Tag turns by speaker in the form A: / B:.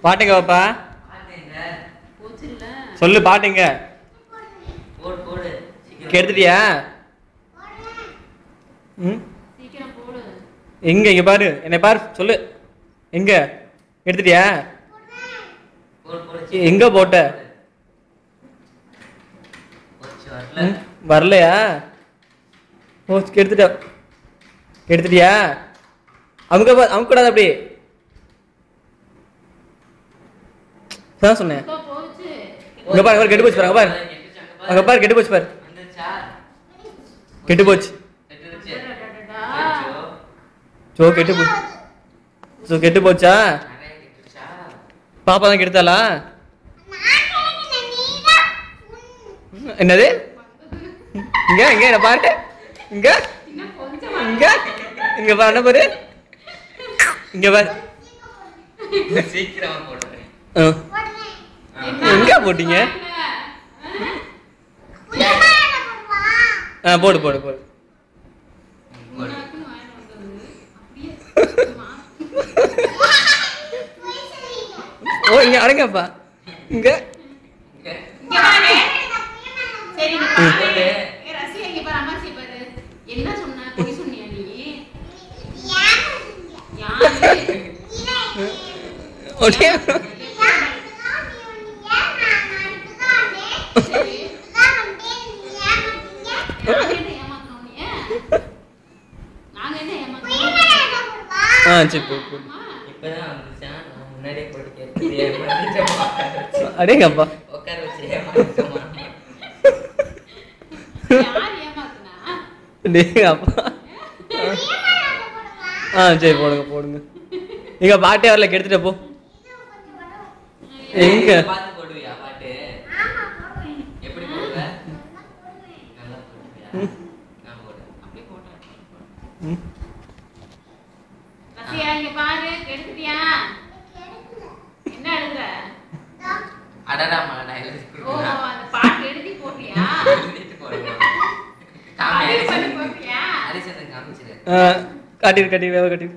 A: பாட்டுங்க பாப்பா. சொல்லு பாட்டுங்க. எடுத்துட்டியா? எங்க இங்க பாரு, என்னை பாரு, சொல்லு. எங்க எடுத்துட்டியா? எங்க போட்ட? வரலையா? ஓ எடுத்துட்ட. எடுத்துட்டியா? அவங்க அவங்க கூடாது அப்படி தான் சொன்னேன். இங்க பாரு கெட்டு போச்சு பாரு. பாரு அங்க பாரு கெட்டு போச்சு பாரு. கெட்டு போச்சு. சோ கெட்டு போச்சு. சோ கெட்டு போச்சா? பாப்பா தான் கெடுத்தாளா? என்னது? இங்க இங்க என்ன பாரு. இங்க இங்க இங்க பாரு என்ன பாரு. இங்க பாரு. சீக்கிரமா போடுறேன். எங்க போட்டீங்க? போடு போடு போடு. ஓ இங்க அடங்கப்பா. இங்க அடேங்கப்பா. சரி போடுங்க போடுங்க. எங்க பாட்டே வரல, கெடுத்துட்ட போ. எங்க காட்டிடு காட்டிடு வேலை காட்டிடு.